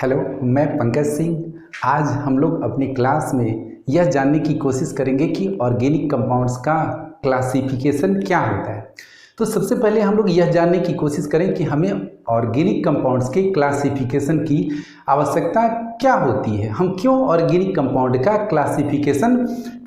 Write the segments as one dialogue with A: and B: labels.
A: Hello, मैं पंकज सिंह। आज हम लोग अपनी क्लास में यह जानने की कोशिश करेंगे कि ऑर्गेनिक कंपाउंड्स का क्लासिफिकेशन क्या होता है। तो सबसे पहले हम लोग यह जानने की कोशिश करें कि हमें ऑर्गेनिक कंपाउंड्स के क्लासिफिकेशन की आवश्यकता क्या होती है, हम क्यों ऑर्गेनिक कंपाउंड का क्लासिफिकेशन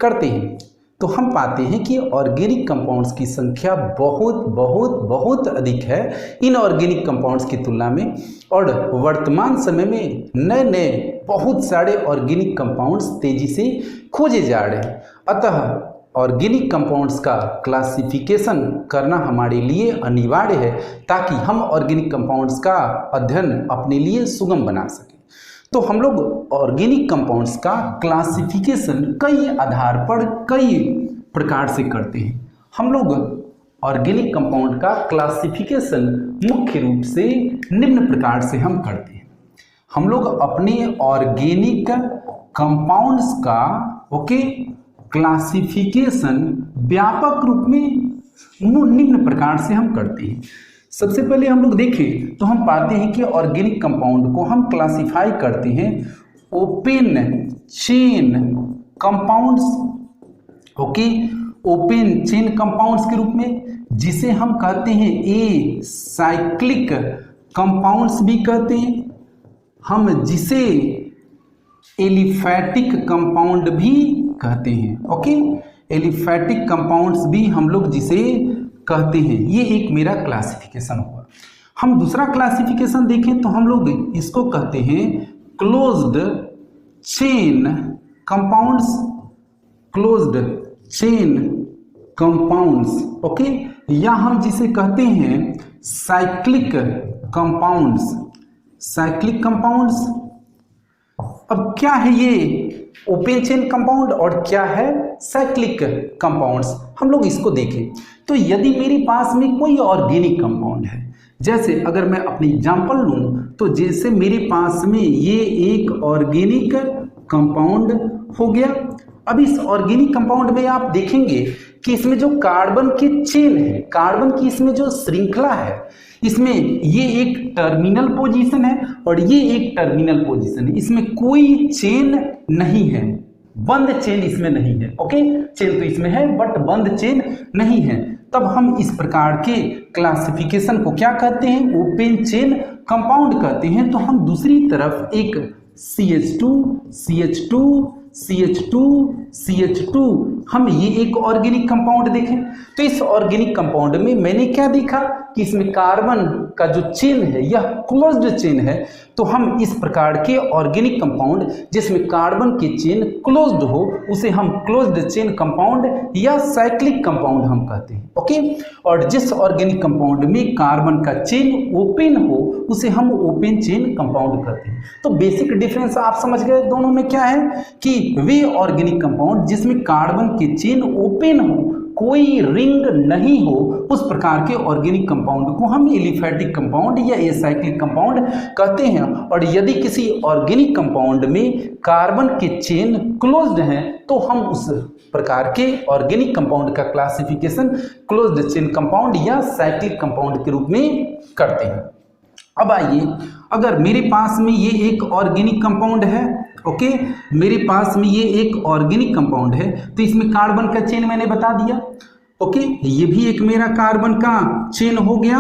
A: करते हैं। तो हम पाते हैं कि ऑर्गेनिक कंपाउंड्स की संख्या बहुत बहुत बहुत अधिक है इनऑर्गेनिक कंपाउंड्स की तुलना में, और वर्तमान समय में नए नए बहुत सारे ऑर्गेनिक कंपाउंड्स तेजी से खोजे जा रहे हैं। अतः ऑर्गेनिक कंपाउंड्स का क्लासिफिकेशन करना हमारे लिए अनिवार्य है ताकि हम ऑर्गेनिक कंपाउंड्स का अध्ययन अपने लिए सुगम बना सकें। तो हम लोग ऑर्गेनिक कंपाउंड्स का क्लासिफिकेशन कई आधार पर कई प्रकार से करते हैं। हम लोग ऑर्गेनिक कंपाउंड का क्लासिफिकेशन मुख्य रूप से निम्न प्रकार से हम करते हैं। हम लोग अपने ऑर्गेनिक कंपाउंड्स का क्लासिफिकेशन व्यापक रूप में निम्न प्रकार से हम करते हैं। सबसे पहले हम लोग देखें तो हम पाते हैं कि ऑर्गेनिक कंपाउंड को हम क्लासिफाई करते हैं open chain compounds, open chain compounds के रूप में, जिसे हम कहते हैं ए साइक्लिक कंपाउंड्स भी कहते हैं, हम जिसे एलिफैटिक कंपाउंड भी कहते हैं। एलिफैटिक कंपाउंड्स भी हम लोग जिसे कहते हैं। ये एक मेरा क्लासिफिकेशन हुआ। हम दूसरा क्लासिफिकेशन देखें तो हम लोग इसको कहते हैं closed chain compounds, closed chain compounds, या हम जिसे कहते हैं साइक्लिक कंपाउंड्स, साइक्लिक कंपाउंड्स। अब क्या है ये ओपन चेन कंपाउंड और क्या है साइक्लिक कंपाउंड्स, हम लोग इसको देखें। तो यदि मेरे पास में कोई ऑर्गेनिक कंपाउंड है, जैसे अगर मैं अपनी एग्जांपल लूं तो जैसे मेरे पास में ये एक ऑर्गेनिक कंपाउंड हो गया। अब इस ऑर्गेनिक कंपाउंड में आप देखेंगे कि इसमें जो कार्बन की चेन है, कार्बन की इसमें जो श्रृंखला है, इसमें ये एक टर्मिनल पोजीशन है और ये एक टर्मिनल पोजीशन है। इसमें कोई चेन नहीं है, बंद चेन इसमें नहीं है। चेन तो इसमें है बट बंद चेन नहीं है। तब हम इस प्रकार के क्लासिफिकेशन को क्या कहते हैं, ओपन चेन कंपाउंड कहते हैं। तो हम दूसरी तरफ एक CH2 CH2 CH2 CH2 हम ये एक ऑर्गेनिक कंपाउंड देखें तो इस ऑर्गेनिक कंपाउंड में मैंने क्या देखा कि इसमें कार्बन का जो चेन है यह क्लोज्ड चेन है। तो हम इस प्रकार के ऑर्गेनिक कंपाउंड जिसमें कार्बन की चेन क्लोज्ड हो उसे हम क्लोज्ड चेन कंपाउंड या साइक्लिक कंपाउंड हम कहते हैं। और जिस ऑर्गेनिक कंपाउंड में कार्बन का चेन ओपन हो उसे हम ओपन चेन कंपाउंड कहते हैं। तो बेसिक डिफरेंस आप समझ गए दोनों में क्या है कि वे ऑर्गेनिक कंपाउंड जिसमें कार्बन की चेन ओपन हो, कोई रिंग नहीं हो, उस प्रकार के ऑर्गेनिक कंपाउंड को हम एलिफैटिक कंपाउंड या एसाइक्लिक कंपाउंड कहते हैं। और यदि किसी ऑर्गेनिक कंपाउंड में कार्बन के चेन क्लोज्ड हैं तो हम उस प्रकार के ऑर्गेनिक कंपाउंड का क्लासिफिकेशन क्लोज्ड चेन कंपाउंड या साइक्लिक कंपाउंड के रूप में करते हैं। अब आइए, अगर मेरे पास में ये एक ऑर्गेनिक कंपाउंड है, मेरे पास में ये एक ऑर्गेनिक कंपाउंड है, तो इसमें कार्बन का चेन मैंने बता दिया। ये भी एक मेरा कार्बन का चेन हो गया।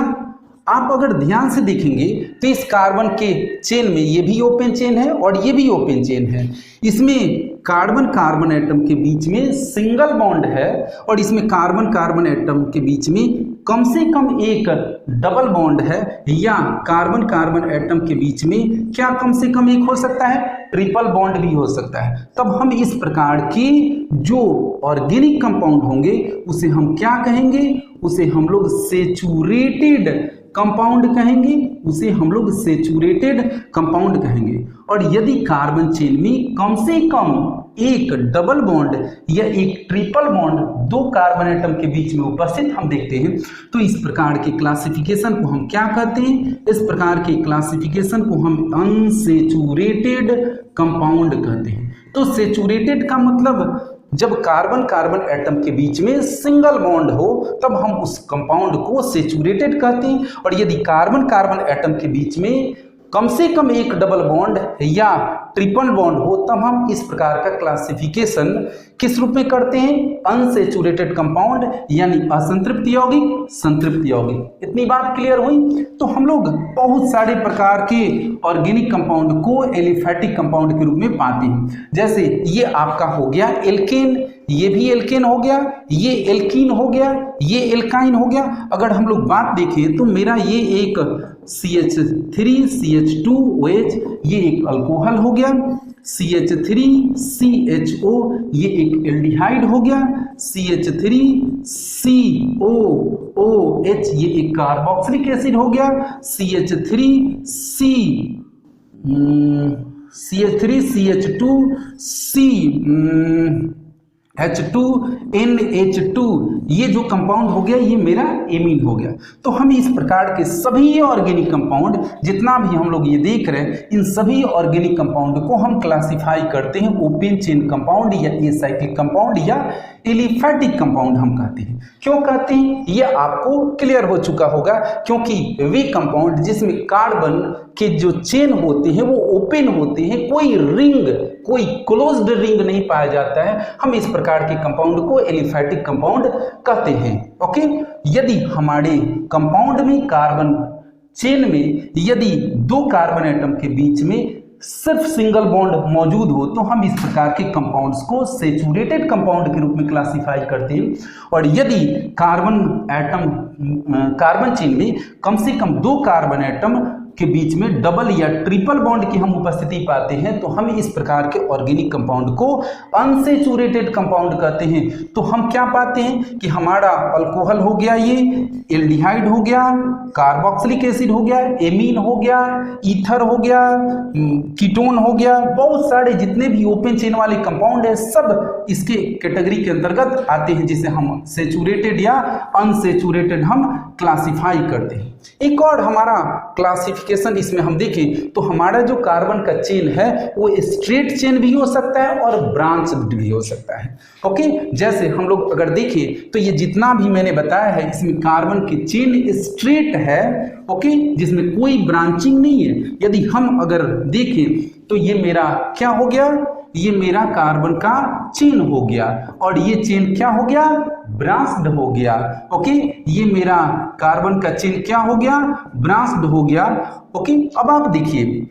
A: आप अगर ध्यान से देखेंगे तो इस कार्बन के चेन में ये भी ओपन चेन है और ये भी ओपन चेन है। इसमें कार्बन कार्बन एटम के बीच में सिंगल बॉन्ड है और इसमें कार्बन कार्बन एटम के बीच में कम से कम एक डबल बॉन्ड है, या कार्बन कार्बन एटम के बीच में क्या कम से कम एक हो सकता है, ट्रिपल बॉन्ड भी हो सकता है। तब हम इस प्रकार की जो ऑर्गेनिक कंपाउंड होंगे उसे हम क्या कहेंगे, उसे हम लोग सेचुरेटेड कंपाउंड कहेंगे, उसे हम लोग सेचुरेटेड कंपाउंड कहेंगे। और यदि कार्बन चेन में कम से कम एक डबल बॉन्ड या एक ट्रिपल बॉन्ड दो कार्बन एटम के बीच में उपस्थित हम देखते हैं तो इस प्रकार के क्लासिफिकेशन को हम क्या कहते हैं, इस प्रकार के क्लासिफिकेशन को हम अनसेचुरेटेड कंपाउंड कहते हैं। तो सेचुरेटेड का मतलब जब कार्बन कार्बन एटम के बीच में सिंगल बॉन्ड हो तब हम उस कंपाउंड को सेचुरेटेड कहते हैं। और यदि कार्बन कार्बन एटम के बीच में कम से कम एक डबल बॉन्ड या ट्रिपल बॉन्ड हो, तब हम इस प्रकार का क्लासिफिकेशन किस रूप में करते हैं, अनसैचुरेटेड कंपाउंड यानी असंतृप्त यौगिक, संतृप्त यौगिक। इतनी बात क्लियर हुई। तो हम लोग बहुत सारे प्रकार के ऑर्गेनिक कंपाउंड को एलिफैटिक कंपाउंड के रूप में पाते हैं। जैसे ये आपका हो गया एल्केन, ये भी एल्केन हो गया, ये एल्कीन हो गया, ये एल्काइन हो गया। अगर हम लोग बात देखें तो मेरा ये एक CH3CH2OH ये एक अल्कोहल हो गया, CH3CHO ये एक एल्डिहाइड हो गया, CH3COOH ये एक कार्बोक्सिलिक एसिड हो गया, CH3CH2CH2NH2 ये जो कंपाउंड हो गया ये मेरा एमीन हो गया। तो हम इस प्रकार के सभी ऑर्गेनिक कंपाउंड जितना भी हम लोग ये देख रहे हैं, इन सभी ऑर्गेनिक कंपाउंड को हम क्लासिफाई करते हैं ओपन चेन कंपाउंड या एसाइक्लिक कंपाउंड या एलिफैटिक कंपाउंड हम कहते हैं। क्यों कहते हैं ये आपको क्लियर हो चुका होगा, क्योंकि वे कंपाउंड जिसमें कार्बन के जो चेन होते हैं वो ओपन होते हैं, कोई रिंग, कोई क्लोज्ड रिंग नहीं पाया जाता है, हम इस प्रकार के कंपाउंड को एलिफैटिक कंपाउंड कहते हैं। ओके, यदि हमारे कंपाउंड में कार्बन चेन में यदि दो कार्बन एटम के बीच में सिर्फ सिंगल बॉन्ड मौजूद हो तो हम इस प्रकार के कंपाउंड्स को सैचुरेटेड कंपाउंड के रूप में क्लासिफाई करते हैं। और यदि कार्बन चेन में कम से कम दो कार्बन एटम के बीच में डबल या ट्रिपल बॉन्ड की हम उपस्थिति पाते हैं तो हम इस प्रकार के ऑर्गेनिक कंपाउंड को अनसैचुरेटेड कंपाउंड कहते हैं। तो हम क्या पाते हैं कि हमारा अल्कोहल हो गया, ये एल्डिहाइड हो गया, कार्बोक्सिलिक एसिड हो गया, एमीन हो गया, ईथर हो गया, कीटोन हो गया, बहुत सारे जितने भी ओपन चेन वाले कंपाउंड है सब इसके कैटेगरी के अंतर्गत आते हैं, जिसे हम सैचुरेटेड या अनसैचुरेटेड हम क्लासिफाई करते हैं। एक और हमारा क्लासिफिकेशन इसमें हम देखें तो हमारा जो कार्बन का चेन है वो स्ट्रेट चेन भी हो सकता है और ब्रांच भी हो सकता है। ओके, जैसे हम लोग अगर देखें तो ये जितना भी मैंने बताया है इसमें कार्बन की चेन स्ट्रेट है, ओके, जिसमें कोई ब्रांचिंग नहीं है। यदि हम अगर देखें तो ये मेरा क्या हो गया, ये मेरा कार्बन का चेन हो गया और ये चेन क्या हो गया, ब्रांच्ड हो गया। ओके, ये मेरा कार्बन का चेन क्या हो गया, ब्रांच्ड हो गया। ओके, अब आप देखिए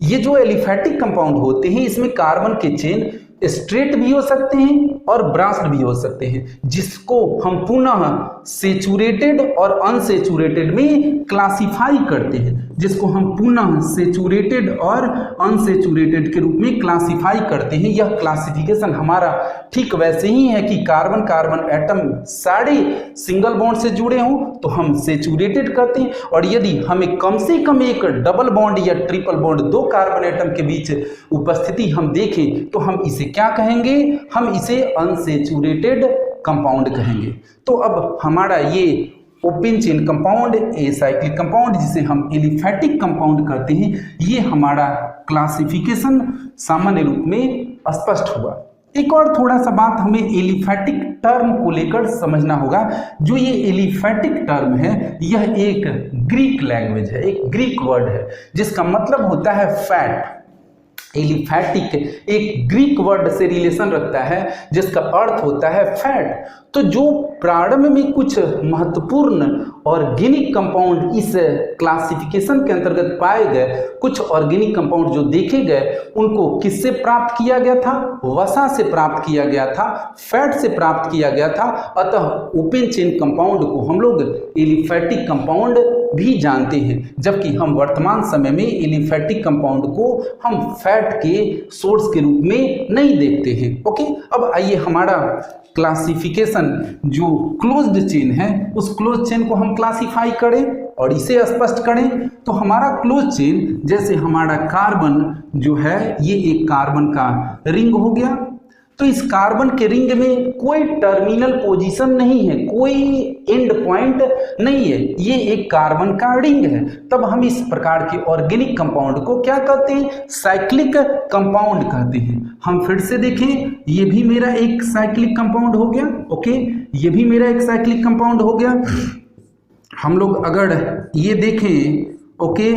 A: ये जो एलिफैटिक कंपाउंड होते हैं इसमें कार्बन के चेन स्ट्रेट भी हो सकते हैं और ब्रांच्ड भी हो सकते हैं, जिसको हम पुनः सैचुरेटेड और अनसैचुरेटेड में क्लासिफाई करते हैं, जिसको हम पुनः सैचुरेटेड और अनसैचुरेटेड के रूप में क्लासिफाई करते हैं। यह क्लासिफिकेशन हमारा ठीक वैसे ही है कि कार्बन कार्बन एटम सारे सिंगल बॉन्ड से जुड़े हों तो हम सैचुरेटेड कहते हैं, और यदि हमें कम से कम एक डबल बॉन्ड या ट्रिपल बॉन्ड दो कार्बन एटम के बीच उपस्थिति हम देखें तो हम इसे क्या कहेंगे, हम इसे अनसैचुरेटेड कंपाउंड कहेंगे। तो अब हमारा ये open chain compound, acyclic compound जिसे हम एलिफैटिक कंपाउंड कहते हैं, ये हमारा क्लासिफिकेशन सामान्य रूप में स्पष्ट हुआ। एक और थोड़ा सा बात हमें एलिफैटिक टर्म को लेकर समझना होगा। जो ये एलिफैटिक टर्म है यह एक ग्रीक लैंग्वेज है, एक ग्रीक वर्ड है जिसका मतलब होता है फैट। एलिफैटिक एक ग्रीक वर्ड से रिलेशन रखता है जिसका अर्थ होता है फैट। तो जो प्रारंभ में कुछ महत्वपूर्ण ऑर्गेनिक कंपाउंड इस क्लासिफिकेशन के अंतर्गत पाए गए, कुछ ऑर्गेनिक कंपाउंड जो देखे गए उनको किससे प्राप्त किया गया था, वसा से प्राप्त किया गया था, फैट से प्राप्त किया गया था। अतः ओपन चेन कंपाउंड को हम लोग एलिफैटिक कंपाउंड भी जानते हैं, जबकि हम वर्तमान समय में एलिफैटिक कंपाउंड को हम फैट के सोर्स के रूप में नहीं देखते हैं। ओके, अब आइए हमारा क्लासिफिकेशन जो क्लोज्ड चेन है उस क्लोज चेन को हम क्लासिफाई करें और इसे स्पष्ट करें। तो हमारा क्लोज चेन, जैसे हमारा कार्बन जो है ये एक कार्बन का रिंग हो गया, तो इस कार्बन के रिंग में कोई टर्मिनल पोजीशन नहीं है, कोई एंड पॉइंट नहीं है, ये एक कार्बन का रिंग है। तब हम इस प्रकार के ऑर्गेनिक कंपाउंड को क्या कहते हैं, साइक्लिक कंपाउंड कहते हैं। हम फिर से देखें, ये भी मेरा एक साइक्लिक कंपाउंड हो गया। ओके, ये भी मेरा एक साइक्लिक कंपाउंड हो गया। हम लोग अगर ये देखें, ओके,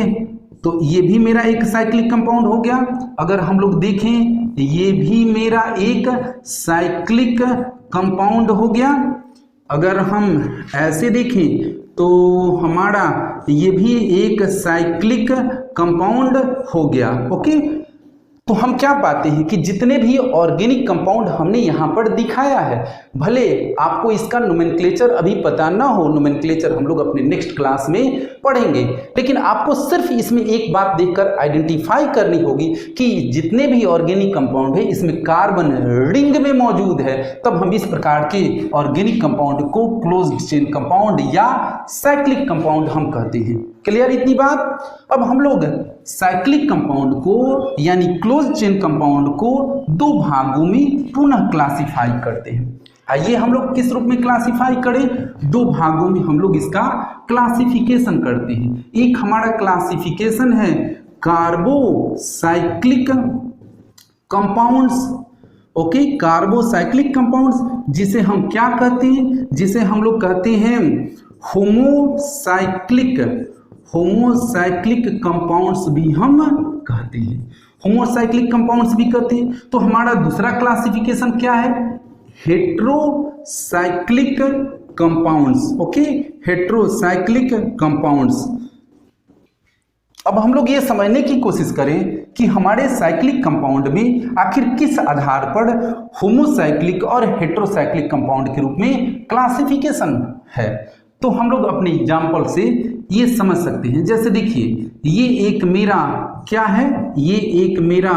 A: तो ये भी मेरा एक साइक्लिक कंपाउंड हो गया। अगर हम लोग देखें ये भी मेरा एक साइक्लिक कंपाउंड हो गया। अगर हम ऐसे देखें तो हमारा ये भी एक साइक्लिक कंपाउंड हो गया। ओके, तो हम क्या पाते हैं कि जितने भी ऑर्गेनिक कंपाउंड हमने यहाँ पर दिखाया है, भले आपको इसका नोमेनक्लेचर अभी पता ना हो, नोमेनक्लेचर हम लोग अपने नेक्स्ट क्लास में पढ़ेंगे, लेकिन आपको सिर्फ इसमें एक बात देखकर आइडेंटिफाई करनी होगी कि जितने भी ऑर्गेनिक कंपाउंड है इसमें कार्बन रिंग में मौजूद है, तब हम इस प्रकार के ऑर्गेनिक कंपाउंड को क्लोज्ड चेन कंपाउंड या साइक्लिक कंपाउंड हम कहते हैं। क्लियर इतनी बात। अब हम लोग साइक्लिक कंपाउंड को यानी क्लोज चेन कंपाउंड को दो भागों में पुनः क्लासिफाई करते हैं। आइए हम लोग किस रूप में क्लासिफाई करें, दो भागों में हम लोग इसका क्लासिफिकेशन करते हैं। एक हमारा क्लासिफिकेशन है carbocyclic compounds. Okay, carbocyclic compounds जिसे हम क्या कहते हैं, जिसे हम लोग कहते हैं होमोसाइक्लिक कंपाउंड्स भी हम कहते हैं, होमोसाइक्लिक कंपाउंड्स भी कहते हैं। तो हमारा दूसरा क्लासिफिकेशन क्या है, heterocyclic compounds. Okay, heterocyclic compounds. अब हम लोग ये समझने की कोशिश करें कि हमारे साइक्लिक कंपाउंड में आखिर किस आधार पर होमोसाइक्लिक और हेट्रोसाइक्लिक कंपाउंड के रूप में क्लासिफिकेशन है। तो हम लोग अपने एग्जाम्पल से ये समझ सकते हैं। जैसे देखिए ये एक मेरा क्या है, ये एक मेरा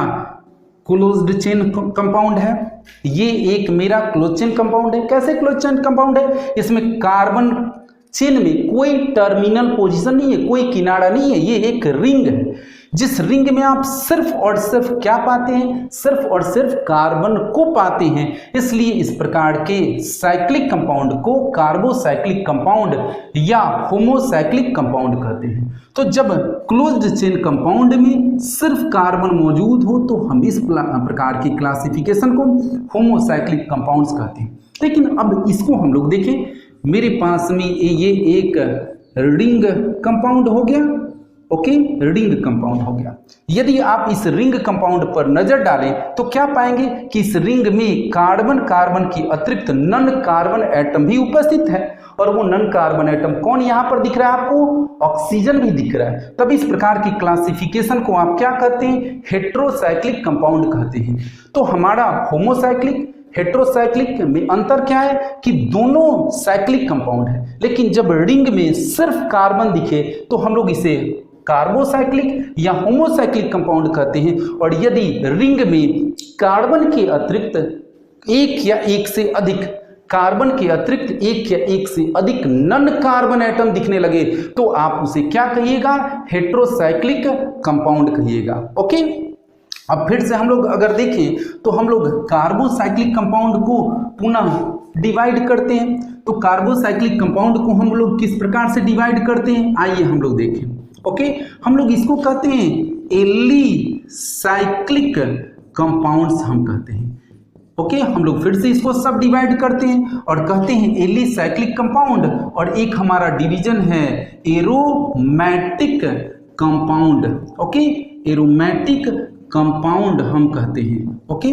A: क्लोज्ड चेन कंपाउंड है, ये एक मेरा क्लोज चेन कंपाउंड है। कैसे क्लोज चेन कंपाउंड है, इसमें कार्बन चेन में कोई टर्मिनल पोजीशन नहीं है, कोई किनारा नहीं है, ये एक रिंग है। जिस रिंग में आप सिर्फ और सिर्फ क्या पाते हैं, सिर्फ और सिर्फ कार्बन को पाते हैं, इसलिए इस प्रकार के साइक्लिक कंपाउंड को कार्बोसाइक्लिक कंपाउंड या होमोसाइक्लिक कंपाउंड कहते हैं। तो जब क्लोज्ड चेन कंपाउंड में सिर्फ कार्बन मौजूद हो तो हम इस प्रकार की क्लासिफिकेशन को होमोसाइक्लिक कंपाउंड्स कहते हैं। लेकिन अब इसको हम लोग देखें, मेरे पास में ये एक रिंग कंपाउंड हो गया। ओके, रिंग कंपाउंड हो गया। यदि आप इस रिंग कंपाउंड पर नजर डालें तो क्या पाएंगे कि इस रिंग में कार्बन की अतिरिक्त नन कार्बन एटम भी उपस्थित है। और वो नन कार्बन एटम कौन यहाँ पर दिख रहा है आपको, ऑक्सीजन भी दिख रहा है। तब इस प्रकार की क्लासिफिकेशन को आप क्या कहते हैं, हेट्रोसाइक्लिक कंपाउंड कहते हैं। तो हमारा होमोसाइक्लिक हेट्रोसाइक्लिक में अंतर क्या है कि दोनों साइक्लिक कंपाउंड है, लेकिन जब रिंग में सिर्फ कार्बन दिखे तो हम लोग इसे कार्बोसाइक्लिक या होमोसाइक्लिक कंपाउंड कहते हैं। और यदि रिंग में कार्बन के अतिरिक्त एक या एक से अधिक कार्बन के अतिरिक्त एक या एक से अधिक नन कार्बन एटम दिखने लगे तो आप उसे क्या कहिएगा, हेट्रोसाइक्लिक कंपाउंड कहिएगा। ओके, अब फिर से हम लोग अगर देखें तो हम लोग कार्बोसाइक्लिक कंपाउंड को पुनः डिवाइड करते हैं। तो कार्बोसाइक्लिक कंपाउंड को हम लोग किस प्रकार से डिवाइड करते हैं, आइए हम लोग देखें। ओके, हम लोग इसको कहते हैं एलिसाइक्लिक कंपाउंड्स हम कहते हैं। ओके, हम लोग फिर से इसको सब डिवाइड करते हैं और कहते हैं एलिसाइक्लिक कंपाउंड। और एक हमारा डिवीजन है aromatic compound. Okay, aromatic compound हम कहते हैं। ओके,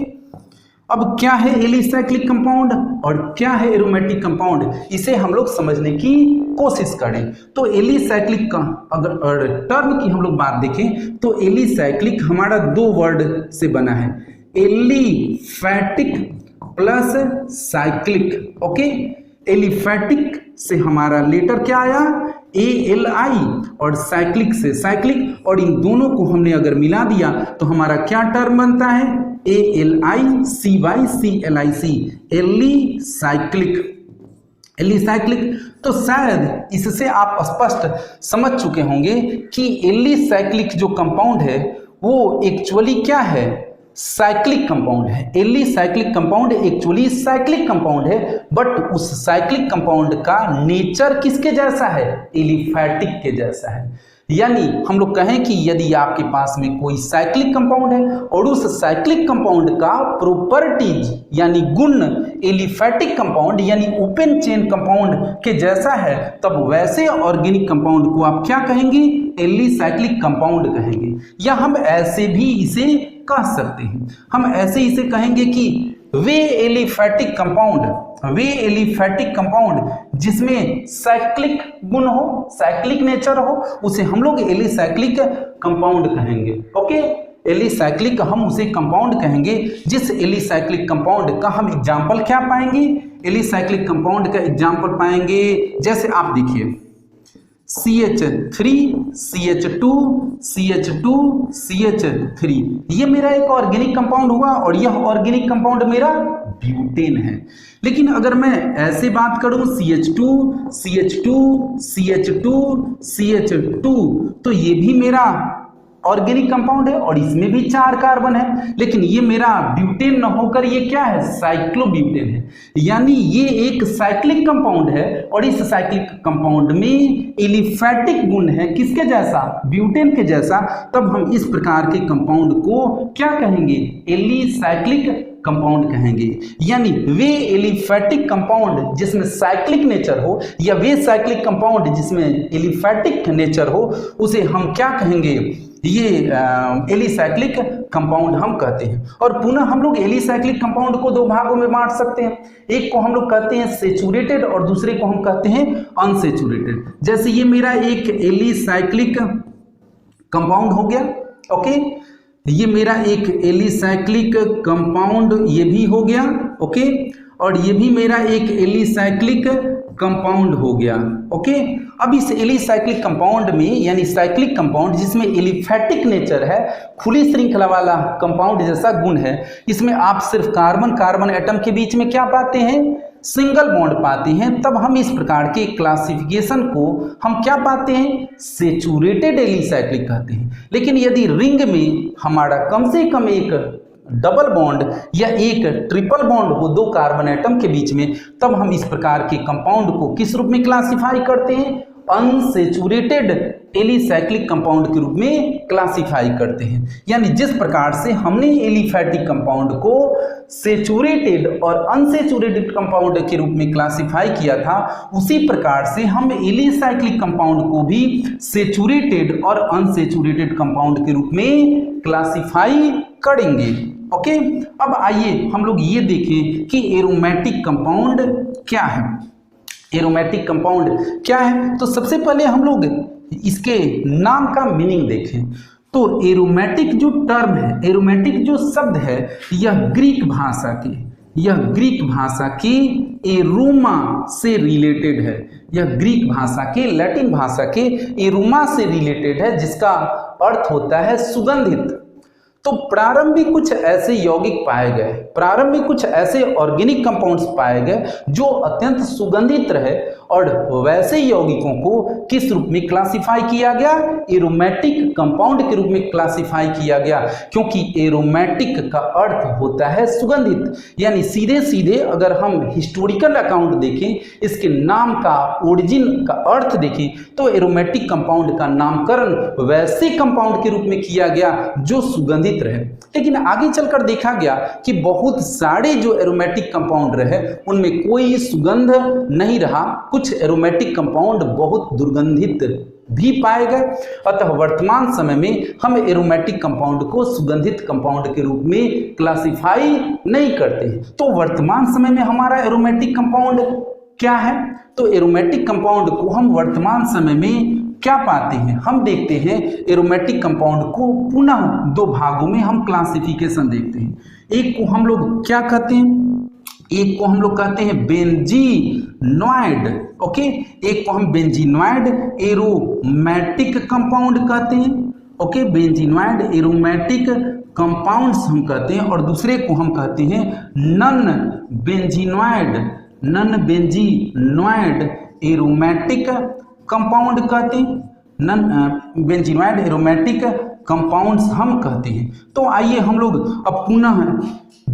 A: अब क्या है एलिसाइक्लिक कंपाउंड और क्या है एरोमेटिक कंपाउंड, इसे हम लोग समझने की कोशिश करें। तो एलिसाइक्लिक का अगर टर्म की हम लोग बात देखें तो एलिसाइक्लिक हमारा दो वर्ड से बना है, aliphatic plus cyclic. Okay, aliphatic से हमारा लेटर क्या आया, ALI, और साइक्लिक से साइक्लिक, और इन दोनों को हमने अगर मिला दिया तो हमारा क्या टर्म बनता है, ALICYCLIC, एलिसाइक्लिक। एलिसाइक्लिक, तो शायद इससे आप स्पष्ट समझ चुके होंगे कि एलिसाइक्लिक जो कंपाउंड है वो एक्चुअली क्या है, साइक्लिक कंपाउंड है। Alicyclic compound actually cyclic compound है, बट उस साइक्लिक कंपाउंड का नेचर किसके जैसा है, एलिफैटिक के जैसा है। यानी हम लोग कहें कि यदि आपके पास में कोई साइक्लिक कंपाउंड है और उस साइक्लिक कंपाउंड का प्रॉपर्टीज यानी गुण एलिफैटिक कंपाउंड यानी ओपन चेन कंपाउंड के जैसा है, तब वैसे ऑर्गेनिक कंपाउंड को आप क्या कहेंगे, एलिसाइक्लिक कंपाउंड कहेंगे, या हम ऐसे भी इसे कह सकते हैं, हम ऐसे इसे कहेंगे कि वे एलिफैटिक कंपाउंड जिसमें साइक्लिक गुण हो, साइक्लिक नेचर हो, उसे हम लोग एलिसाइक्लिक कंपाउंड कहेंगे। ओके, एलिसाइक्लिक हम उसे कंपाउंड कहेंगे। जिस एलिसाइक्लिक कंपाउंड का हम एग्जाम्पल क्या पाएंगे, एलिसाइक्लिक कंपाउंड का एग्जाम्पल पाएंगे, जैसे आप देखिए CH3 CH2 CH2 CH3, ये मेरा एक ऑर्गेनिक कंपाउंड हुआ और यह ऑर्गेनिक कंपाउंड मेरा ब्यूटेन है। लेकिन अगर मैं ऐसे बात करूं CH2 CH2 CH2 CH2, तो ये भी मेरा ऑर्गेनिक कंपाउंड है और इसमें भी 4 कार्बन है, लेकिन ये मेरा ब्यूटेन न होकर ये क्या है, साइक्लोब्यूटेन है। यानी ये एक साइक्लिक कंपाउंड है और इस साइक्लिक कंपाउंड में एलिफैटिक गुण है, किसके जैसा, ब्यूटेन के जैसा। तब हम इस प्रकार के कंपाउंड को क्या कहेंगे, एलिसाइक्लिक कंपाउंड कहेंगे। यानी वे एलिफैटिक कंपाउंड जिसमें साइक्लिक नेचर हो, या वे साइक्लिक कंपाउंड जिसमें एलिफैटिक नेचर हो, उसे हम क्या कहेंगे, ये एलिसाइक्लिक कंपाउंड हम कहते हैं। और पुनः हम लोग एलिसाइक्लिक कंपाउंड को 2 भागों में बांट सकते हैं। एक को हम लोग कहते हैं सेचुरेटेड और दूसरे को हम कहते हैं अनसेचुरेटेड। जैसे ये मेरा एक एलिसाइक्लिक कंपाउंड हो गया, ओके, ये मेरा एक एलिसाइक्लिक कंपाउंड ये भी हो गया, ओके, और ये भी मेरा एक एलिसाइक्लिक कंपाउंड हो गया, ओके। अब इस एलिसाइक्लिक कंपाउंड में, यानी साइक्लिक कंपाउंड जिसमें एलिफैटिक नेचर है, खुली श्रृंखला वाला कंपाउंड जैसा गुण है, इसमें आप सिर्फ कार्बन कार्बन एटम के बीच में क्या पाते हैं, सिंगल बॉन्ड पाते हैं। तब हम इस प्रकार के क्लासिफिकेशन को हम क्या पाते हैं, सेचुरेटेड एलिसाइक्लिक कहते हैं। लेकिन यदि रिंग में हमारा कम से कम एक डबल बॉन्ड या एक ट्रिपल बॉन्ड हो 2 कार्बन एटम के बीच में, तब हम इस प्रकार के कंपाउंड को किस रूप में क्लासिफाई करते हैं, अनसेचुरेटेड एलिसाइक्लिक कंपाउंड के रूप में क्लासिफाई करते हैं। यानी जिस प्रकार से हमने एलिफैटिक कंपाउंड को सेचुरेटेड और अनसेचुरेटेड कंपाउंड के रूप में क्लासिफाई किया था, उसी प्रकार से हम एलिसाइक्लिक कंपाउंड को भी सेचुरेटेड और अनसेचुरेटेड कंपाउंड के रूप में क्लासिफाई करेंगे। ओके, अब आइए हम लोग ये देखें कि एरोमेटिक कंपाउंड क्या है। एरोमेटिक कंपाउंड क्या है, तो सबसे पहले हम लोग इसके नाम का मीनिंग देखें। तो एरोमेटिक जो टर्म है, एरोमेटिक जो शब्द है, यह ग्रीक भाषा के एरोमा से रिलेटेड है। यह ग्रीक भाषा के, लैटिन भाषा के एरोमा से रिलेटेड है, जिसका अर्थ होता है सुगंधित। तो प्रारंभिक कुछ ऐसे यौगिक पाए गए, प्रारंभिक कुछ ऐसे ऑर्गेनिक कंपाउंड्स पाए गए जो अत्यंत सुगंधित रहे, और वैसे यौगिकों को किस रूप में क्लासिफाई किया गया, एरोमेटिक कंपाउंड के रूप में क्लासिफाई किया गया। क्योंकि एरोमेटिक का अर्थ होता है सुगंधित। यानी सीधे सीधे अगर हम हिस्टोरिकल अकाउंट देखें, इसके नाम का ओरिजिन का अर्थ देखें, तो एरोमेटिक कंपाउंड का नामकरण वैसे कंपाउंड के रूप में किया गया जो सुगंधित रहे। लेकिन आगे चलकर देखा गया कि बहुत सारे जो एरोमेटिक कंपाउंड रहे, उनमें कोई सुगंध नहीं रहा। कुछ एरोमेटिक कंपाउंड बहुत दुर्गंधित भी पाए गए। अतः वर्तमान समय में हम एरोमेटिक कंपाउंड को सुगंधित कंपाउंड के रूप में क्लासिफाई नहीं करते हैं। तो वर्तमान समय में हमारा एरोमेटिक कंपाउंड क्या है, तो एरोमेटिक कंपाउंड को हम वर्तमान समय में क्या पाते हैं, हम देखते हैं एरोमेटिक कंपाउंड को पुनः 2 भागों में हम क्लासिफिकेशन देखते हैं। एक को हम लोग क्या कहते हैं, एक को हम लोग कहते हैं बेंजीनॉइड, ओके, एक को हम बेंजीनॉइड एरोमेटिक कंपाउंड कहते हैं, ओके, बेंजीनॉइड एरोमेटिक कंपाउंड्स हम कहते हैं, और दूसरे को हम कहते हैं नन बेंजीनॉइड एरोमेटिक कंपाउंड कहते हैं, नन बेंजीनॉइड एरोमेटिक कंपाउंड्स हम कहते हैं। तो आइए हम लोग अब पुनः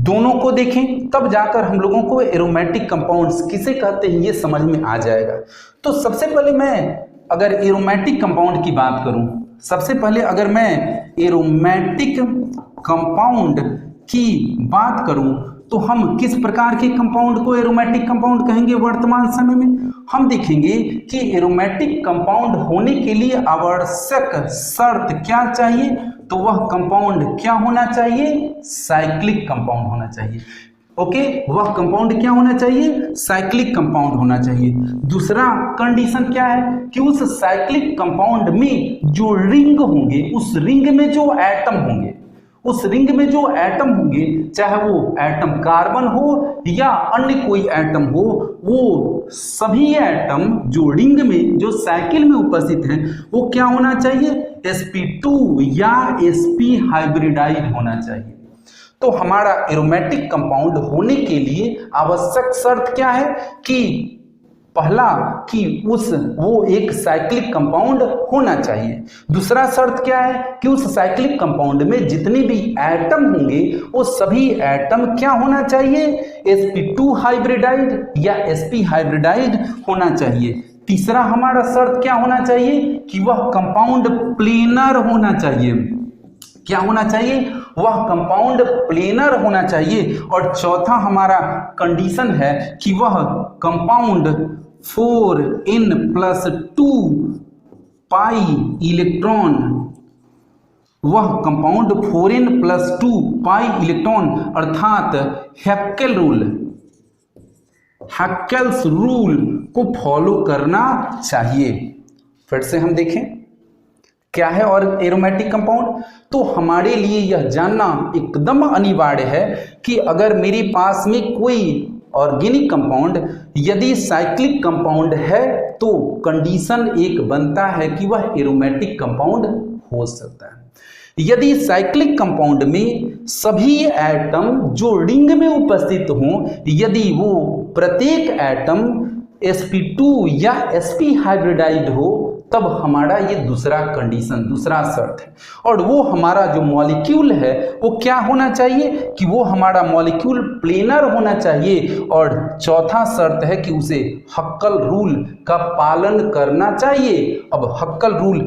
A: दोनों को देखें, तब जाकर हम लोगों को एरोमेटिक कंपाउंड्स किसे कहते हैं ये समझ में आ जाएगा। तो सबसे पहले मैं अगर एरोमेटिक कंपाउंड की बात करूं, सबसे पहले अगर मैं एरोमेटिक कंपाउंड की बात करूं, तो हम किस प्रकार के कंपाउंड को एरोमेटिक कंपाउंड कहेंगे वर्तमान समय में? हम देखेंगे कि एरोमेटिक कंपाउंड होने के लिए आवश्यक शर्त क्या चाहिए, तो वह कंपाउंड क्या होना चाहिए? साइक्लिक कंपाउंड होना चाहिए। ओके, वह कंपाउंड क्या होना चाहिए? साइक्लिक कंपाउंड होना चाहिए। दूसरा कंडीशन क्या है कि उस साइक्लिक कंपाउंड में जो रिंग होंगे, उस रिंग में जो एटम होंगे, उस रिंग में जो एटम होंगे, चाहे वो एटम कार्बन हो या अन्य कोई एटम हो, वो सभी एटम जो रिंग में, जो साइकिल में उपस्थित हैं, वो क्या होना चाहिए? sp2 या sp हाइब्रिडाइड होना चाहिए। तो हमारा एरोमेटिक कंपाउंड होने के लिए आवश्यक शर्त क्या है कि पहला कि वो एक साइक्लिक कंपाउंड होना चाहिए। दूसरा शर्त क्या है कि उस साइक्लिक कंपाउंड में जितने भी एटम होंगे वो सभी एटम क्या होना चाहिए? sp2 हाइब्रिडाइड या sp हाइब्रिडाइड होना चाहिए। तीसरा हमारा शर्त क्या होना चाहिए कि वह कंपाउंड प्लेनर होना चाहिए। क्या होना चाहिए? वह कंपाउंड प्लेनर होना चाहिए। और चौथा हमारा कंडीशन है कि वह कंपाउंड 4n+2 पाई इलेक्ट्रॉन, वह कंपाउंड 4n+2 पाई इलेक्ट्रॉन अर्थात हैकेल्स रूल को फॉलो करना चाहिए। फिर से हम देखें क्या है और एरोमेटिक कंपाउंड। तो हमारे लिए यह जानना एकदम अनिवार्य है कि अगर मेरे पास में कोई ऑर्गेनिक कंपाउंड यदि साइक्लिक कंपाउंड है तो कंडीशन एक बनता है कि वह एरोमेटिक कंपाउंड हो सकता है। यदि साइक्लिक कंपाउंड में सभी एटम जो रिंग में उपस्थित हों, यदि वो प्रत्येक एटम sp2 या sp हाइब्रिडाइड हो, तब हमारा ये दूसरा कंडीशन, दूसरा शर्त है। और वो हमारा जो मॉलिक्यूल है वो क्या होना चाहिए कि वो हमारा मॉलिक्यूल प्लेनर होना चाहिए। और चौथा शर्त है कि उसे हक्कल रूल का पालन करना चाहिए। अब हक्कल रूल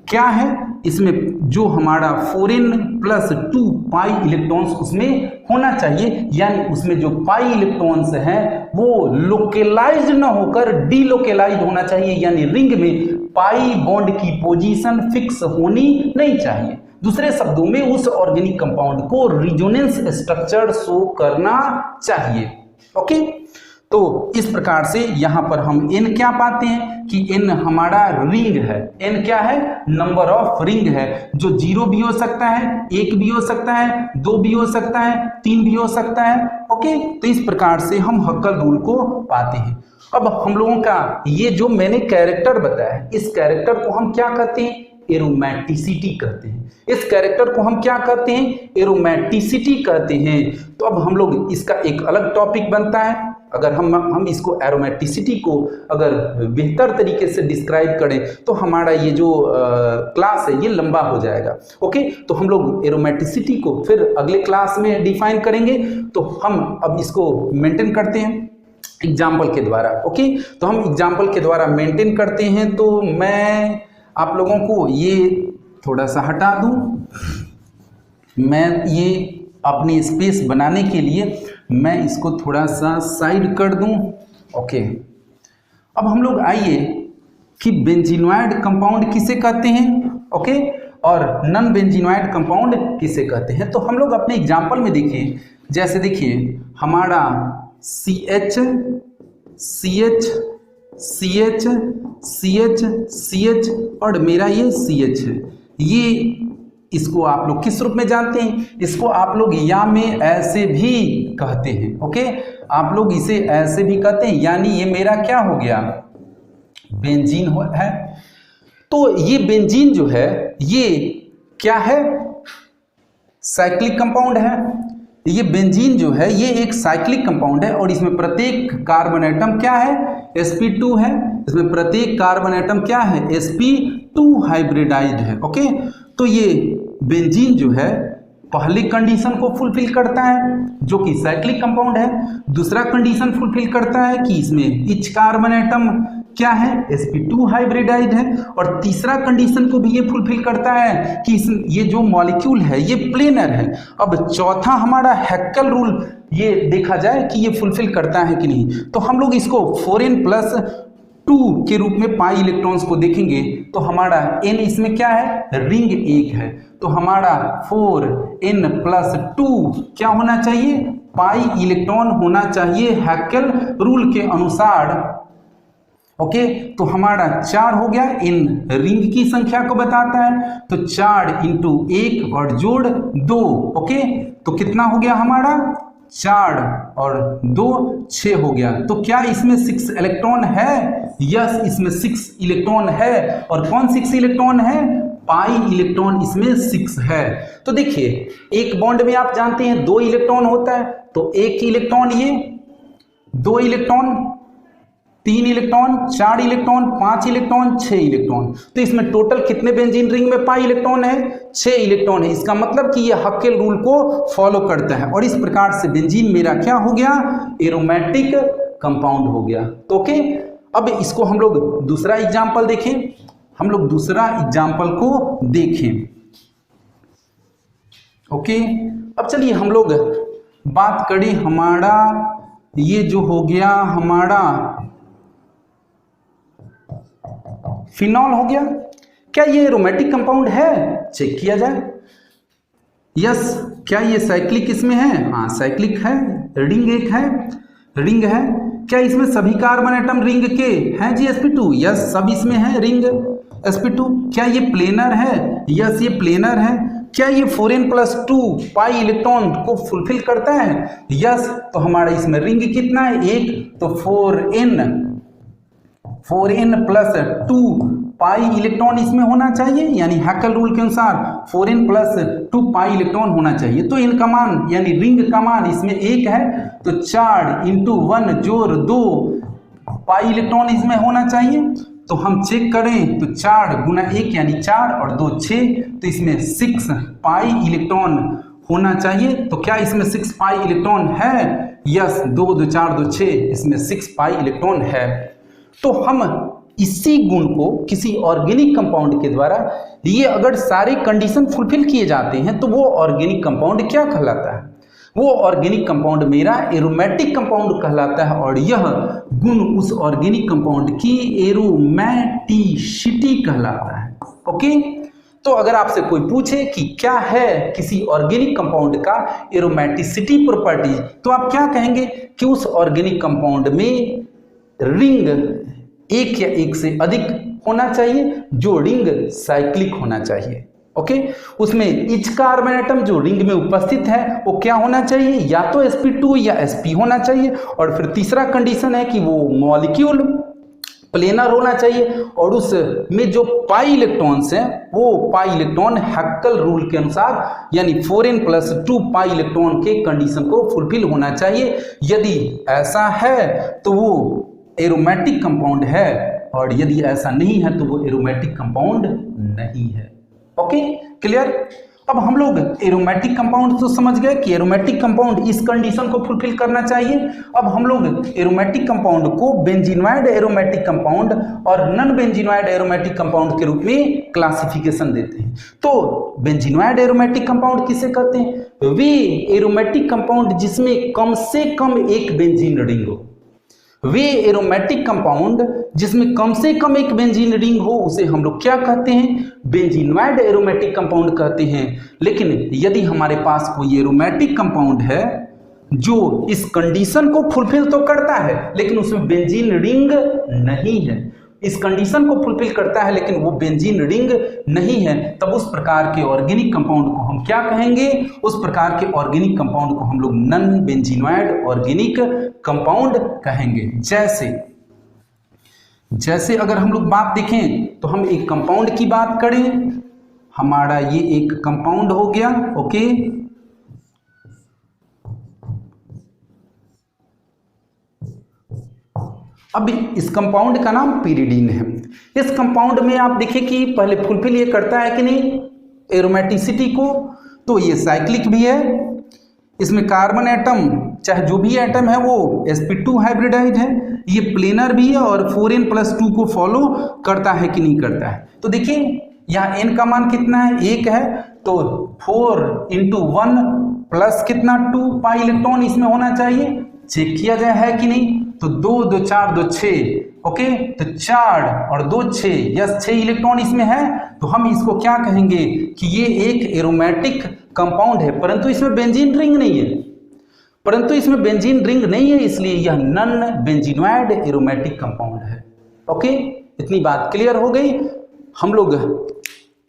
A: क्या है? इसमें जो हमारा 4n+2 पाई इलेक्ट्रॉन्स उसमें होना चाहिए, यानी उसमें जो पाई इलेक्ट्रॉन्स हैं वो लोकेलाइज्ड ना होकर डीलोकेलाइज्ड होना चाहिए, यानी रिंग में पाई बॉन्ड की पोजीशन फिक्स होनी नहीं चाहिए। दूसरे शब्दों में उस ऑर्गेनिक कंपाउंड को रिजोनेंस स्ट्रक्चर शो करना चाहिए। ओके, तो इस प्रकार से यहां पर हम n क्या पाते हैं कि n हमारा रिंग है। n क्या है? नंबर ऑफ रिंग है, जो 0 भी हो सकता है, 1 भी हो सकता है, 2 भी हो सकता है, 3 भी हो सकता है। ओके, तो इस प्रकार से हम हक्कल रूल को पाते हैं। अब हम लोगों का ये जो मैंने कैरेक्टर बताया, इस कैरेक्टर को हम क्या कहते हैं? एरोमेटिसिटी कहते हैं। इस कैरेक्टर को हम क्या कहते हैं? एरोमेटिसिटी कहते हैं। तो अब हम लोग इसका एक अलग टॉपिक बनता है। अगर हम इसको एरोमेटिसिटी को अगर बेहतर तरीके से डिस्क्राइब करें तो हमारा ये जो क्लास है ये लंबा हो जाएगा। ओके, तो हम लोग एरोमेटिसिटी को फिर अगले क्लास में डिफाइन करेंगे। तो हम अब इसको मेंटेन करते हैं एग्जाम्पल के द्वारा। ओके, तो हम एग्जाम्पल के द्वारा मेंटेन करते हैं। तो मैं आप लोगों को ये थोड़ा सा हटा दूं, मैं ये अपनी स्पेस बनाने के लिए मैं इसको थोड़ा सा साइड कर दूं। ओके, अब हम लोग आइए कि बेंजीनॉइड कंपाउंड किसे कहते हैं, ओके, और नॉन बेंजीनॉइड कंपाउंड किसे कहते हैं। तो हम लोग अपने एग्जाम्पल में देखिए, जैसे देखिए हमारा CH CH CH CH CH और मेरा ये CH है। ये इसको आप लोग किस रूप में जानते हैं? इसको आप लोग या में ऐसे भी कहते हैं। ओके, आप लोग इसे ऐसे भी कहते हैं, यानी ये मेरा क्या हो गया? बेंजीन है। तो ये बेंजीन जो है ये क्या है? साइक्लिक कंपाउंड है। ये बेंजीन जो है ये एक साइक्लिक कंपाउंड है और इसमें प्रत्येक कार्बन एटम क्या है? sp2 है। इसमें प्रत्येक कार्बन एटम क्या है? sp2 हाइब्रिडाइड है। ओके, तो ये बेंजीन जो है पहली कंडीशन को फुलफिल करता है जो कि साइक्लिक कंपाउंड है। दूसरा कंडीशन फुलफिल करता है कि इसमें इच कार्बन एटम क्या है, sp2 हाइब्रिडाइज है। और तीसरा कंडीशन को भी ये फुलफिल करता है कि ये जो मॉलिक्यूल है ये प्लेनर है। अब चौथा हमारा हैकेल रूल ये देखा जाए कि ये फुलफिल करता है कि नहीं। तो हम लोग इसको 4n+2 के रूप में पाई इलेक्ट्रॉन्स को देखेंगे तो हमारा n इसमें क्या है, रिंग 1 है। तो हमारा 4n+2 क्या होना चाहिए, पाई इलेक्ट्रॉन होना चाहिए हैकेल रूल के अनुसार। ओके, तो हमारा 4 हो गया, इन रिंग की संख्या को बताता है। तो 4 × 1 और जोड़ 2। ओके, तो कितना हो गया हमारा, 4 और 2 6 हो गया। तो क्या इसमें 6 इलेक्ट्रॉन है, यस इसमें 6 इलेक्ट्रॉन है। और कौन 6 इलेक्ट्रॉन है, पाई इलेक्ट्रॉन इसमें 6 है। तो देखिए एक बॉन्ड में आप जानते हैं 2 इलेक्ट्रॉन होता है, तो 1 इलेक्ट्रॉन ये, 2 electron, 3 electron, 4 electron, 5 electron, 6 electron. तो इसमें टोटल कितने बेंजीन रिंग में पाई इलेक्ट्रॉन है, 6 इलेक्ट्रॉन है। इसका मतलब कि ये हैकेल रूल को फॉलो करता है। और इस प्रकार से बेंजीन मेरा क्या हो गया, एरोमेटिक कंपाउंड हो गया। तो ओके, अब इसको हम लोग दूसरा एग्जाम्पल देखें, हम लोग दूसरा एग्जाम्पल को देखें। ओके, अब चलिए हम लोग बात करें, हमारा ये जो हो गया हमारा फिनॉल हो गया। क्या ये एरोमेटिक कंपाउंड है, चेक किया जाए। यस, क्या ये साइक्लिक इसमें है, हाँ साइक्लिक है, रिंग 1 है, रिंग है। क्या इसमें सभी कार्बन एटम रिंग के हैं जी, sp2, यस सब इसमें है रिंग sp2। क्या ये प्लेनर है, यस ये प्लेनर है। क्या ये 4n+2 पाई इलेक्ट्रॉन को फुलफिल करता है, यस। तो हमारा इसमें रिंग कितना है, 1, तो 4n+2 पाई इलेक्ट्रॉन इसमें होना चाहिए, यानी हैकेल रूल के अनुसार 4n+2 पाई इलेक्ट्रॉन होना चाहिए। तो इनका मान यानी रिंग का मान इसमें 1 है, तो 4 × 1 जोड़ 2 पाई इलेक्ट्रॉन इसमें होना चाहिए। तो हम चेक करें तो 4 × 1 यानी 4 और 2 6, तो इसमें 6 पाई इलेक्ट्रॉन होना चाहिए। तो क्या इसमें 6 पाई इलेक्ट्रॉन है, यस 2 2 4 2 6, इसमें 6 पाई इलेक्ट्रॉन है। तो हम इसी गुण को किसी ऑर्गेनिक कंपाउंड के द्वारा, ये अगर सारे कंडीशन फुलफिल किए जाते हैं तो वो ऑर्गेनिक कंपाउंड क्या कहलाता है, वो ऑर्गेनिक कंपाउंड मेरा एरोमेटिक कंपाउंड कहलाता है। और यह गुण उस ऑर्गेनिक कंपाउंड की एरोमेटिसिटी कहलाता है। ओके, तो अगर आपसे कोई पूछे कि क्या है किसी ऑर्गेनिक कंपाउंड का एरोमेटिसिटी प्रॉपर्टीज, तो आप क्या कहेंगे कि उस ऑर्गेनिक कंपाउंड में रिंग 1 या 1 से अधिक होना चाहिए, जो रिंग साइक्लिक होना चाहिए। ओके, उसमें इच कार्बन एटम जो रिंग में उपस्थित है वो क्या होना चाहिए, या तो sp2 या sp होना चाहिए। और फिर तीसरा कंडीशन है कि वो मॉलिक्यूल प्लेनर होना चाहिए, और उसमें जो पाई इलेक्ट्रॉन्स हैं वो पाई इलेक्ट्रॉन हैकेल रूल के अनुसार यानी 4n+2 पाई इलेक्ट्रॉन के कंडीशन को फुलफिल होना चाहिए। यदि ऐसा है तो वो एरोमेटिक कंपाउंड है, और यदि ऐसा नहीं है तो वो एरोमेटिक कंपाउंड नहीं है। Okay, clear. अब हम लोग एरोमेटिक कंपाउंड तो समझ गए कि एरोमेटिक कंपाउंड इस कंडीशन को फुलफिल करना चाहिए। अब हम लोग एरोमेटिक कंपाउंड को बेंजीनॉइड एरोमेटिक कंपाउंड और नॉन बेंजीनॉइड एरोमेटिक कंपाउंड के रूप में क्लासिफिकेशन देते हैं। तो बेंजीनॉइड एरोमेटिक कंपाउंड किसे कहते हैं, वे एरोमेटिक कंपाउंड जिसमें कम से कम एक बेंजीन रिंग हो, वे एरोमेटिक कंपाउंड जिसमें कम से कम एक बेंजीन रिंग हो, उसे हम लोग क्या कहते हैं, बेंजीनॉइड एरोमेटिक कंपाउंड कहते हैं। लेकिन यदि हमारे पास कोई एरोमेटिक कंपाउंड है जो इस कंडीशन को फुलफिल तो करता है लेकिन उसमें बेंजीन रिंग नहीं है, इस कंडीशन को फुलफिल करता है लेकिन वो बेंजीन रिंग नहीं है, तब उस प्रकार के ऑर्गेनिक कंपाउंड को हम क्या कहेंगे, उस प्रकार के ऑर्गेनिक कंपाउंड को हम लोग नॉन बेंजीनॉइड ऑर्गेनिक कंपाउंड कहेंगे। जैसे अगर हम लोग बात देखें तो हम एक कंपाउंड की बात करें, हमारा ये एक कंपाउंड हो गया। ओके, अब इस कंपाउंड का नाम पिरिडीन है। इस कंपाउंड में आप देखिए कि पहले फुलफिल ये करता है कि नहीं एरोमेटिसिटी को, तो ये साइक्लिक भी है, इसमें कार्बन एटम चाहे जो भी एटम है वो sp2 हाइब्रिडाइड है, ये प्लेनर भी है और 4n+2 को फॉलो करता है कि नहीं करता है। तो देखिए यहाँ n का मान कितना है, 1 है, तो 4 × 1 प्लस कितना 2 पाई इलेक्ट्रॉन इसमें होना चाहिए। चेक किया जाए है कि नहीं, तो 2 2 4 2 6, ओके, तो 4 और 2 6, यस 6 इलेक्ट्रॉन इसमें है। तो हम इसको क्या कहेंगे कि ये एक एरोमेटिक कंपाउंड है, परंतु इसमें बेंजीन रिंग नहीं है, परंतु इसमें बेंजीन रिंग नहीं है, इसलिए यह नॉन बेंजीनॉइड एरोमेटिक कंपाउंड है। ओके, इतनी बात क्लियर हो गई। हम लोग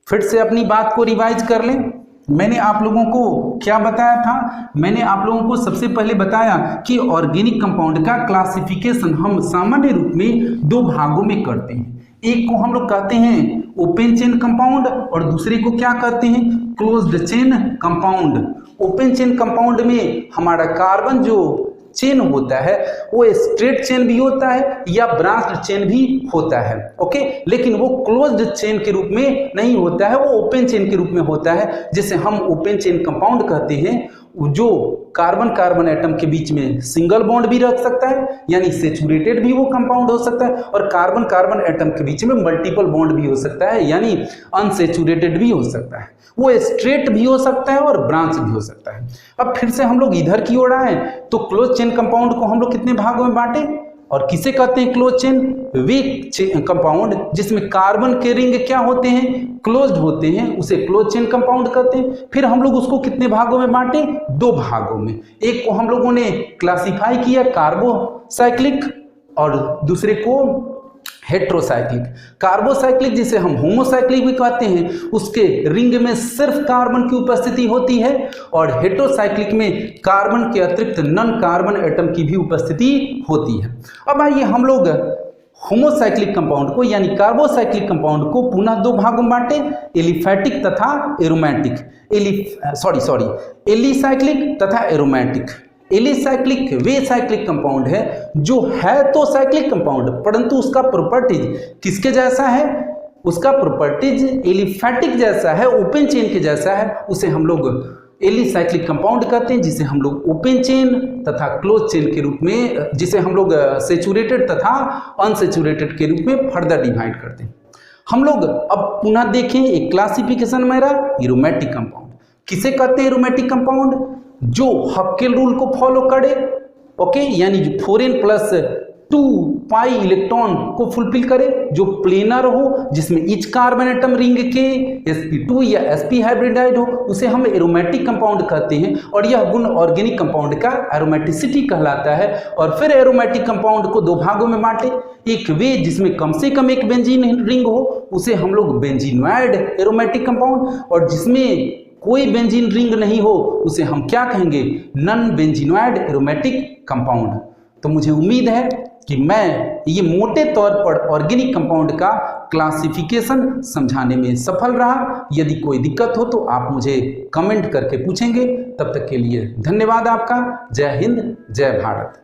A: फिर से अपनी बात को रिवाइज कर लें। मैंने आप लोगों को क्या बताया था, मैंने आप लोगों को सबसे पहले बताया कि ऑर्गेनिक कंपाउंड का क्लासिफिकेशन हम सामान्य रूप में 2 भागों में करते हैं। एक को हम लोग कहते हैं ओपन चेन कंपाउंड और दूसरे को क्या कहते हैं, closed chain compound. Open chain compound में हमारा कार्बन जो चेन होता है वो स्ट्रेट चेन भी होता है या ब्रांच्ड चेन भी होता है, ओके, लेकिन वो क्लोज्ड चेन के रूप में नहीं होता है, वो ओपन चेन के रूप में होता है, जिसे हम ओपन चेन कंपाउंड कहते हैं। जो कार्बन कार्बन एटम के बीच में सिंगल बॉन्ड भी रख सकता है, यानी सेचुरेटेड भी वो कंपाउंड हो सकता है, और कार्बन कार्बन एटम के बीच में मल्टीपल बॉन्ड भी हो सकता है, यानी अनसेचुरेटेड भी हो सकता है। वो स्ट्रेट भी हो सकता है और ब्रांच भी हो सकता है। अब फिर से हम लोग इधर की ओर आए तो क्लोज चेन कंपाउंड को हम लोग कितने भागों में बांटे और किसे कहते हैं क्लोज चेन, वे कंपाउंड जिसमें कार्बन के रिंग क्या होते हैं, क्लोज्ड होते हैं, उसे क्लोज चेन कंपाउंड कहते हैं। फिर हम लोग उसको कितने भागों में बांटे, 2 भागों में। एक को हम लोगों ने क्लासिफाई किया कार्बोसाइक्लिक और दूसरे को हेट्रोसाइक्लिक। कार्बोसाइक्लिक जिसे हम होमोसाइक्लिक भी कहते हैं, उसके रिंग में सिर्फ कार्बन की उपस्थिति होती है, और हेट्रोसाइक्लिक में कार्बन के अतिरिक्त नॉन कार्बन एटम की भी उपस्थिति होती है। अब आइए हम लोग होमोसाइक्लिक कंपाउंड को यानी कार्बोसाइक्लिक कंपाउंड को पुनः 2 भागों में बांटे, एलिफैटिक तथा एरोमेटिक। एलिसाइक्लिक तथा एरोमेटिक। एलिसाइक्लिक वे साइक्लिक कंपाउंड है जो है तो साइक्लिक कंपाउंड, परंतु उसका प्रॉपर्टीज किसके जैसा है, उसका प्रॉपर्टीज एलिफैटिक जैसा है, ओपन चेन के जैसा है, उसे हम लोग एलिसाइक्लिक कंपाउंड कहते हैं, जिसे हम लोग ओपन चेन तथा क्लोज चेन के रूप में, जिसे हम लोग सेचुरेटेड तथा अनसेचुरेटेड के रूप में फर्दर डिवाइड करते हैं। हम लोग अब पुनः देखें एक क्लासिफिकेशन मेरा एरोमेटिक कंपाउंड। किसे कहते हैं एरोमेटिक कंपाउंड, जो हक्केल रूल को फॉलो करे, ओके, यानी जो 4n+2 पाई इलेक्ट्रॉन को फुलफिल करे, जो प्लेनर हो, जिसमें ईच कार्बन एटम रिंग के sp2 या sp हाइब्रिडाइड हो, उसे हम एरोमेटिक कंपाउंड कहते हैं। और यह गुण ऑर्गेनिक कंपाउंड का एरोमेटिसिटी कहलाता है। और फिर एरोमेटिक कंपाउंड को 2 भागों में बांटे, एक वे जिसमें कम से कम एक बेंजीन रिंग हो, उसे हम लोग बेंजीनॉइड एरोमेटिक कंपाउंड, और जिसमें कोई बेंजीन रिंग नहीं हो उसे हम क्या कहेंगे, नॉन बेंजीनॉइड एरोमेटिक कंपाउंड। तो मुझे उम्मीद है कि मैं ये मोटे तौर पर ऑर्गेनिक कंपाउंड का क्लासिफिकेशन समझाने में सफल रहा। यदि कोई दिक्कत हो तो आप मुझे कमेंट करके पूछेंगे। तब तक के लिए धन्यवाद आपका। जय हिंद, जय भारत।